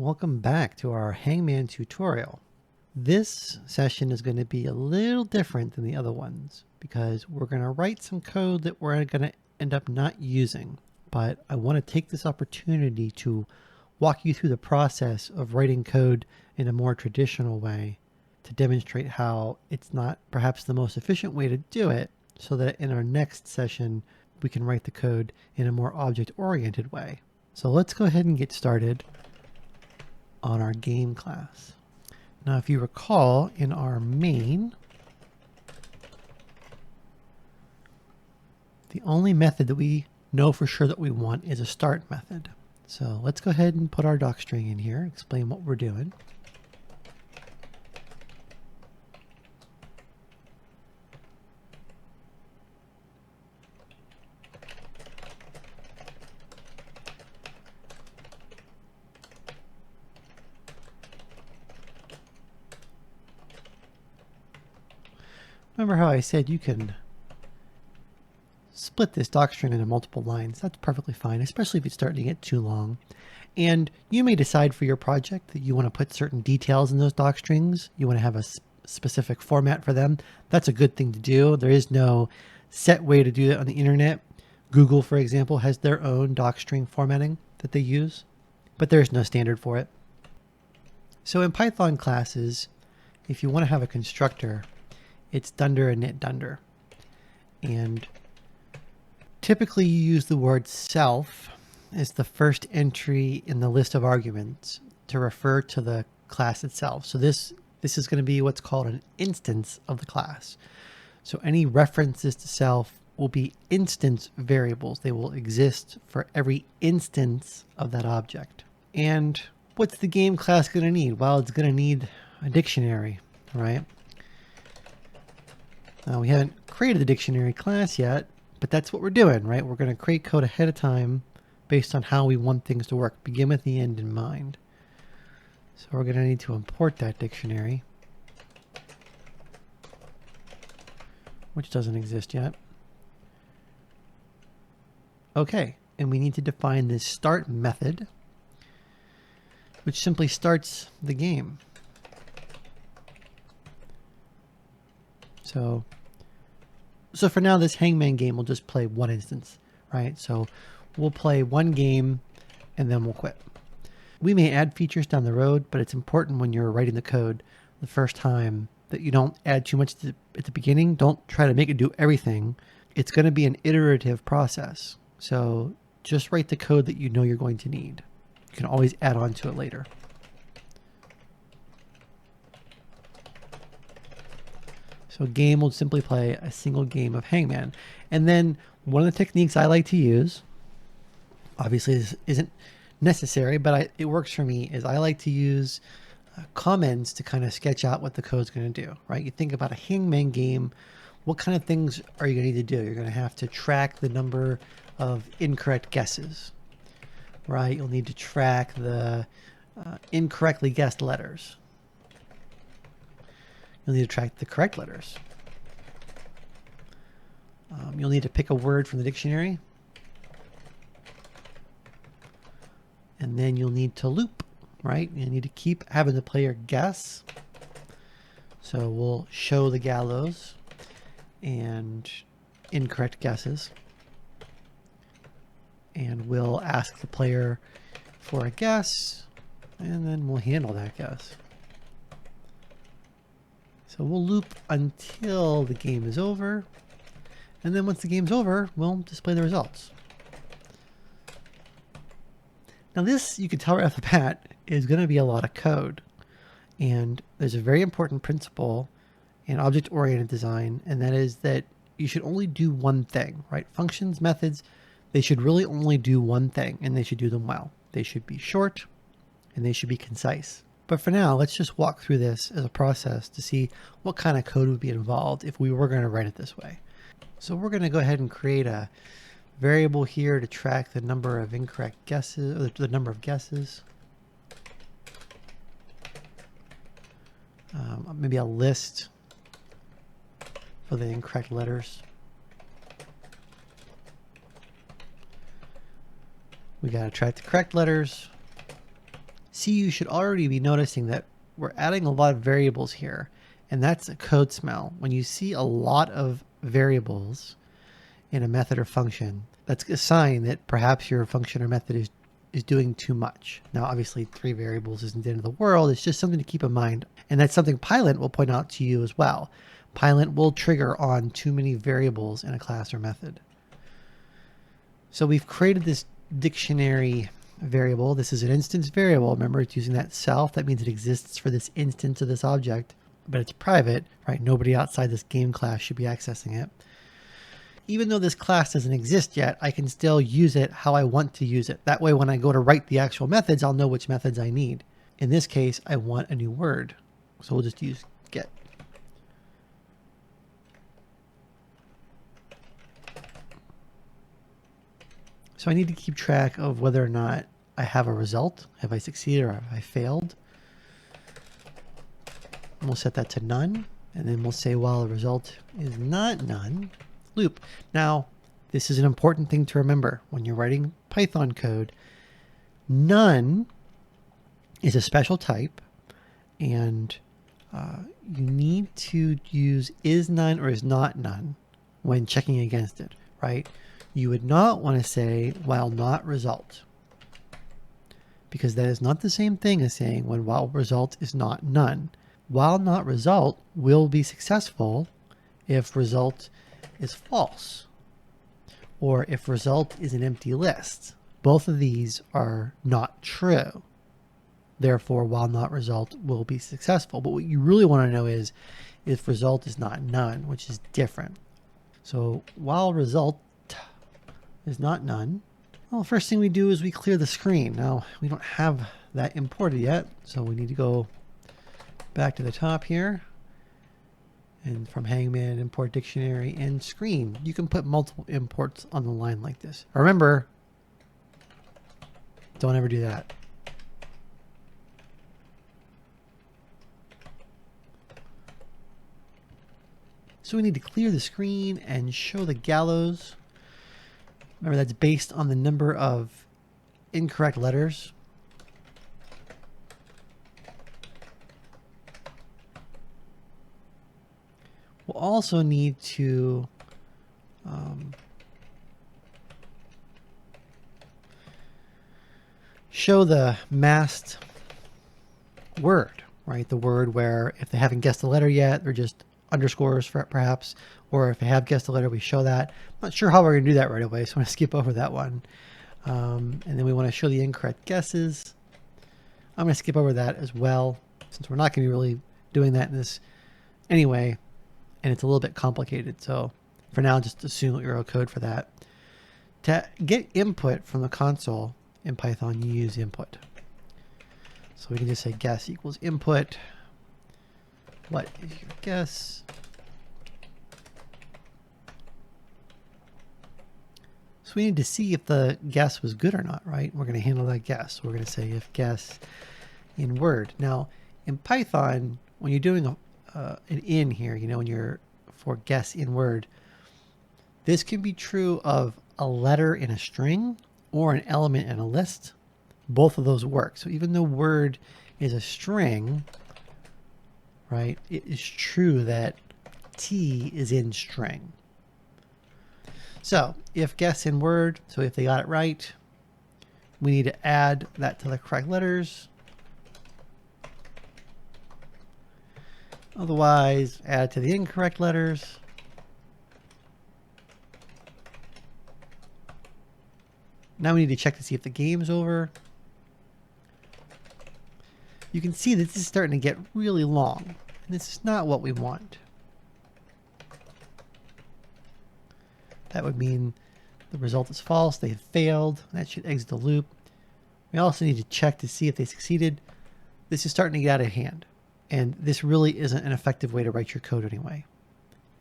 Welcome back to our Hangman tutorial. This session is going to be a little different than the other ones because we're going to write some code that we're going to end up not using. But I want to take this opportunity to walk you through the process of writing code in a more traditional way to demonstrate how it's not perhaps the most efficient way to do it, so that in our next session we can write the code in a more object-oriented way. So let's go ahead and get started on our game class. Now, if you recall, in our main, the only method that we know for sure that we want is a start method. So let's go ahead and put our docstring in here, explain what we're doing. Remember how I said you can split this docstring into multiple lines? That's perfectly fine, especially if it's starting to get too long. And you may decide for your project that you want to put certain details in those docstrings. You want to have a specific format for them. That's a good thing to do. There is no set way to do that on the internet. Google, for example, has their own docstring formatting that they use, but there's no standard for it. So in Python classes, if you want to have a constructor, it's dunder and knit dunder. And typically you use the word self as the first entry in the list of arguments to refer to the class itself. So this is going to be what's called an instance of the class. So any references to self will be instance variables. They will exist for every instance of that object. And what's the game class going to need? Well, it's going to need a dictionary, right? We haven't created the dictionary class yet, but that's what we're doing, right? We're going to create code ahead of time based on how we want things to work. Begin with the end in mind. So we're going to need to import that dictionary, which doesn't exist yet. Okay, and we need to define this start method, which simply starts the game. So for now, this Hangman game will just play one instance, right? So we'll play one game and then we'll quit. We may add features down the road, but it's important when you're writing the code the first time that you don't add too much at the beginning. Don't try to make it do everything. It's going to be an iterative process. So just write the code that you know you're going to need. You can always add on to it later. So game will simply play a single game of Hangman. And then one of the techniques I like to use, obviously this isn't necessary, but it works for me, is I like to use comments to kind of sketch out what the code's going to do, right? You think about a Hangman game, what kind of things are you going to need to do? You're going to have to track the number of incorrect guesses, right? You'll need to track the incorrectly guessed letters. You'll need to track the correct letters. You'll need to pick a word from the dictionary. And then you'll need to loop, right? You need to keep having the player guess. So we'll show the gallows and incorrect guesses. And we'll ask the player for a guess, and then we'll handle that guess. So we'll loop until the game is over. And then once the game's over, we'll display the results. Now this, you can tell right off the bat, is going to be a lot of code. And there's a very important principle in object-oriented design, and that is that you should only do one thing, right? Functions, methods, they should really only do one thing, and they should do them well. They should be short, and they should be concise. But for now, let's just walk through this as a process to see what kind of code would be involved if we were going to write it this way. So we're going to go ahead and create a variable here to track the number of incorrect guesses, or the number of guesses. Maybe a list for the incorrect letters. We got to track the correct letters. See, you should already be noticing that we're adding a lot of variables here, and that's a code smell. When you see a lot of variables in a method or function, that's a sign that perhaps your function or method is doing too much. Now, obviously 3 variables isn't the end of the world. It's just something to keep in mind. And that's something Pylint will point out to you as well. Pylint will trigger on too many variables in a class or method. So we've created this dictionary variable. This is an instance variable. Remember, it's using that self. That means it exists for this instance of this object, but it's private, right? Nobody outside this game class should be accessing it. Even though this class doesn't exist yet, I can still use it how I want to use it. That way, when I go to write the actual methods, I'll know which methods I need. In this case, I want a new word. So we'll just use get. So I need to keep track of whether or not I have a result. Have I succeeded or have I failed? And we'll set that to none. And then we'll say while the result is not none, loop. Now, this is an important thing to remember when you're writing Python code. None is a special type, and you need to use is none or is not none when checking against it, right? You would not want to say while not result, because that is not the same thing as saying when while result is not none. While not result will be successful if result is false, or if result is an empty list. Both of these are not true. Therefore, while not result will be successful. But what you really want to know is if result is not none, which is different. So while result is not none, well, first thing we do is we clear the screen. Now, we don't have that imported yet, so we need to go back to the top here. And from Hangman, import dictionary and screen. You can put multiple imports on the line like this. Remember, don't ever do that. So we need to clear the screen and show the gallows. Remember, that's based on the number of incorrect letters. We'll also need to show the masked word, right? The word where if they haven't guessed the letter yet, they're just underscores for perhaps, or if they have guessed the letter, we show that. I'm not sure how we're going to do that right away, so I'm going to skip over that one. And then we want to show the incorrect guesses. I'm going to skip over that as well, since we're not going to be really doing that in this anyway, and it's a little bit complicated. So for now, just assume that you're code for that. To get input from the console in Python, you use input. So we can just say guess equals input. What is your guess? So we need to see if the guess was good or not, right? We're going to handle that guess. We're going to say if guess in Word. Now, in Python, when you're doing an in here, you know, when you're for guess in Word, this can be true of a letter in a string or an element in a list. Both of those work. So even though Word is a string, right, it is true that T is in string. So if guess in Word, so if they got it right, we need to add that to the correct letters. Otherwise, add to the incorrect letters. Now we need to check to see if the game's over. You can see that this is starting to get really long, and this is not what we want. That would mean the result is false, they have failed, that should exit the loop. We also need to check to see if they succeeded. This is starting to get out of hand, and this really isn't an effective way to write your code anyway.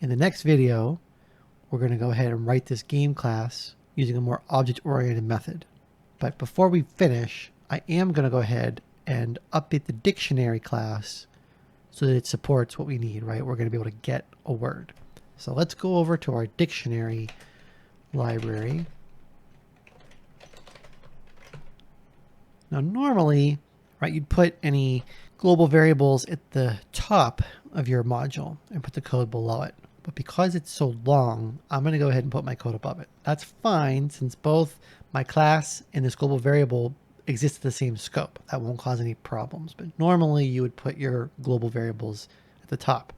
In the next video, we're going to go ahead and write this game class using a more object-oriented method. But before we finish, I am going to go ahead and update the dictionary class so that it supports what we need, right? We're going to be able to get a word. So let's go over to our dictionary library. Now normally, right? You'd put any global variables at the top of your module and put the code below it. But because it's so long, I'm going to go ahead and put my code above it. That's fine since both my class and this global variable exist in the same scope. That won't cause any problems. But normally you would put your global variables at the top.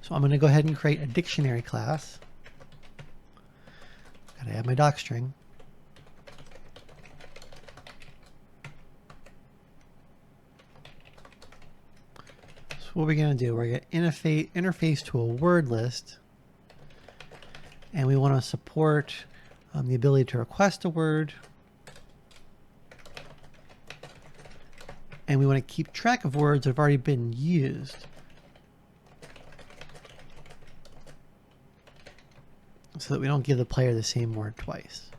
So I'm going to go ahead and create a dictionary class. Got to add my doc string. So what we're going to do, we're going to interface to a word list, and we want to support the ability to request a word, and we want to keep track of words that have already been used. So that we don't give the player the same word twice.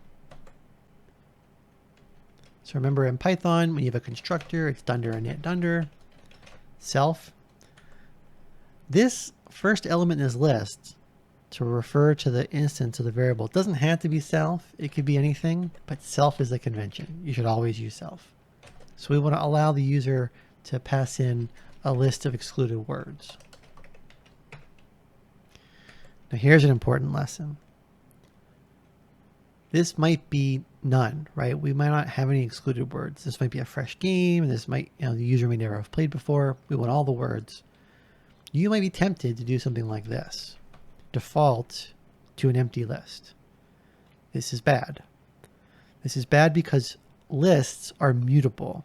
So remember in Python, when you have a constructor, it's dunder init dunder, self. This first element in this list to refer to the instance of the variable, it doesn't have to be self, it could be anything, but self is the convention. You should always use self. So we want to allow the user to pass in a list of excluded words. Now here's an important lesson. This might be none, right? We might not have any excluded words. This might be a fresh game. This might, the user may never have played before. We want all the words. You might be tempted to do something like this. Default to an empty list. This is bad. This is bad because lists are mutable.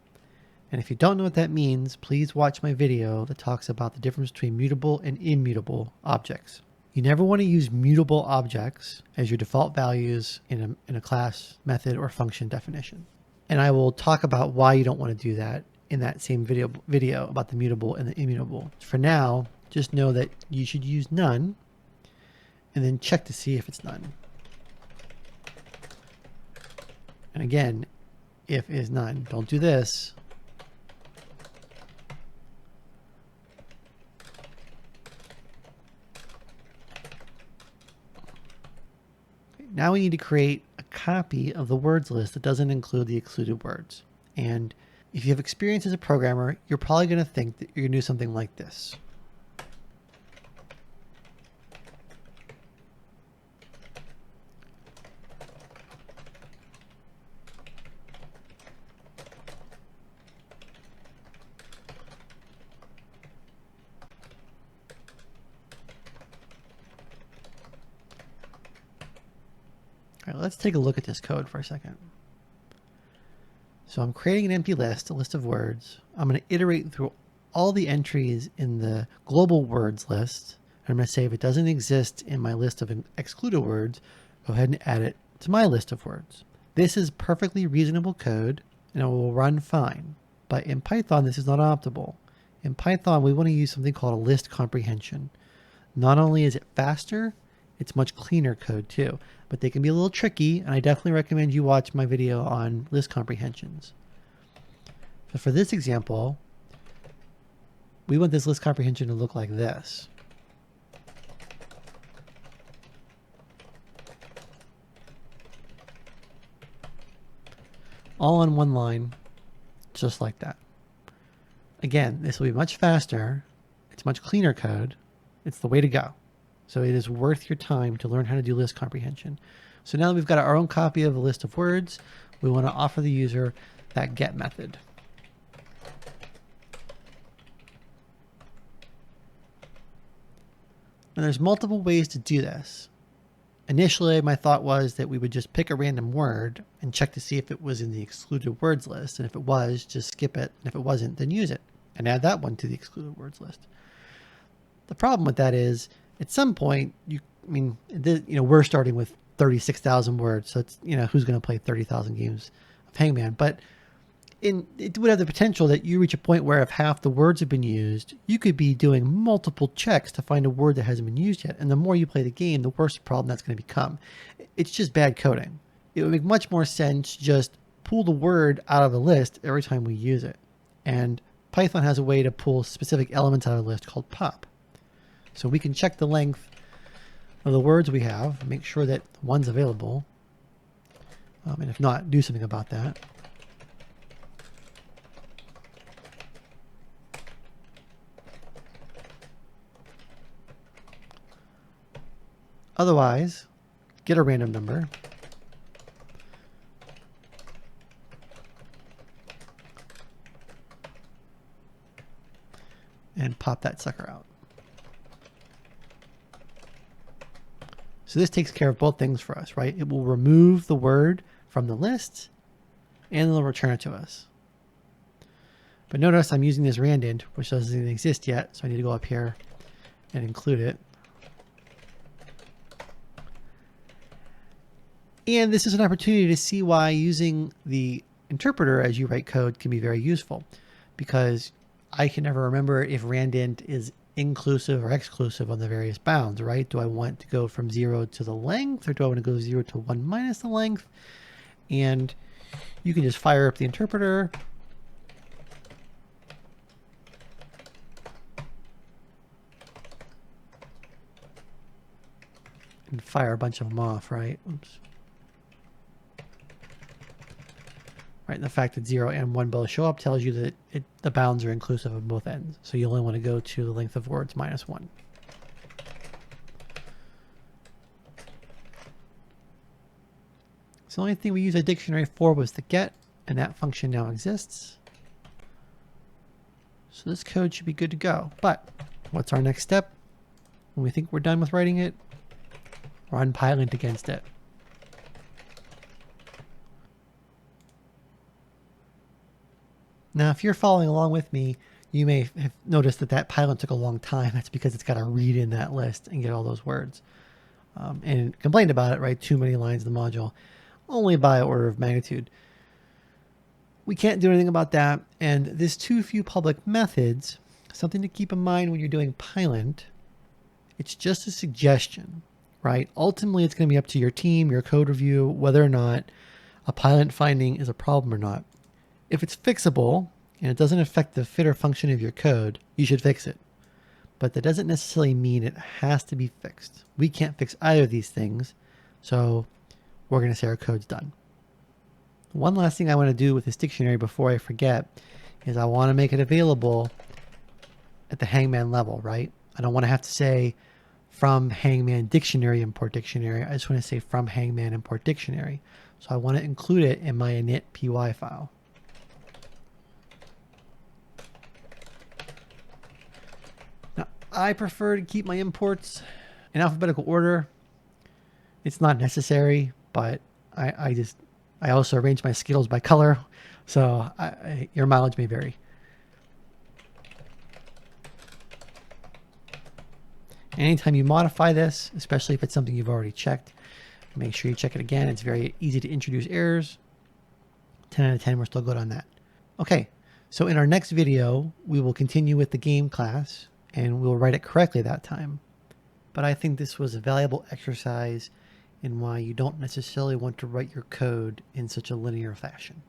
And if you don't know what that means, please watch my video that talks about the difference between mutable and immutable objects. You never want to use mutable objects as your default values in a class, method, or function definition. And I will talk about why you don't want to do that in that same video about the mutable and the immutable. For now, just know that you should use none and then check to see if it's none. And again, if is none, don't do this. Now we need to create a copy of the words list that doesn't include the excluded words. And if you have experience as a programmer, you're probably going to think that you're going to do something like this. All right, let's take a look at this code for a second. So I'm creating an empty list, a list of words. I'm going to iterate through all the entries in the global words list. And I'm going to say if it doesn't exist in my list of excluded words, go ahead and add it to my list of words. This is perfectly reasonable code and it will run fine. But in Python, this is not optimal. In Python, we want to use something called a list comprehension. Not only is it faster, it's much cleaner code too, but they can be a little tricky, and I definitely recommend you watch my video on list comprehensions. So for this example, we want this list comprehension to look like this. All on one line, just like that. Again, this will be much faster. It's much cleaner code. It's the way to go. So it is worth your time to learn how to do list comprehension. So now that we've got our own copy of a list of words, we want to offer the user that get method. And there's multiple ways to do this. Initially, my thought was that we would just pick a random word and check to see if it was in the excluded words list. And if it was, just skip it. And if it wasn't, then use it and add that one to the excluded words list. The problem with that is, at some point, we're starting with 36,000 words, so it's, who's going to play 30,000 games of Hangman? But it would have the potential that you reach a point where if half the words have been used, you could be doing multiple checks to find a word that hasn't been used yet. And the more you play the game, the worse the problem that's going to become. It's just bad coding. It would make much more sense to just pull the word out of the list every time we use it. And Python has a way to pull specific elements out of the list called pop. So we can check the length of the words we have, make sure that one's available. And if not, do something about that. Otherwise, get a random number. And pop that sucker out. So this takes care of both things for us, right? It will remove the word from the list and it'll return it to us. But notice I'm using this randint, which doesn't exist yet. So I need to go up here and include it. And this is an opportunity to see why using the interpreter as you write code can be very useful, because I can never remember if randint is inclusive or exclusive on the various bounds, right? Do I want to go from 0 to the length, or do I want to go 0 to 1 minus the length? And you can just fire up the interpreter. And fire a bunch of them off, right? Oops. Right, and the fact that 0 and 1 both show up tells you that the bounds are inclusive of both ends. So you only want to go to the length of words minus 1. So the only thing we used a dictionary for was the get, and that function now exists. So this code should be good to go. But what's our next step? When we think we're done with writing it, run Pylint against it. Now, if you're following along with me, you may have noticed that that Pylint took a long time. That's because it's got to read in that list and get all those words. And complained about it, right? Too many lines in the module, only by order of magnitude. We can't do anything about that. And this too few public methods, something to keep in mind when you're doing Pylint, it's just a suggestion, right? Ultimately, it's going to be up to your team, your code review, whether or not a Pylint finding is a problem or not. If it's fixable and it doesn't affect the fit or function of your code, you should fix it. But that doesn't necessarily mean it has to be fixed. We can't fix either of these things, so we're going to say our code's done. One last thing I want to do with this dictionary before I forget is I want to make it available at the Hangman level, right? I don't want to have to say from Hangman dictionary import dictionary. I just want to say from Hangman import dictionary. So I want to include it in my init py file. I prefer to keep my imports in alphabetical order. It's not necessary, but I also arrange my Skittles by color, so your mileage may vary. Anytime you modify this, especially if it's something you've already checked, make sure you check it again. It's very easy to introduce errors. 10 out of 10, we're still good on that. Okay, so in our next video, we will continue with the game class, and we'll write it correctly that time. But I think this was a valuable exercise in why you don't necessarily want to write your code in such a linear fashion.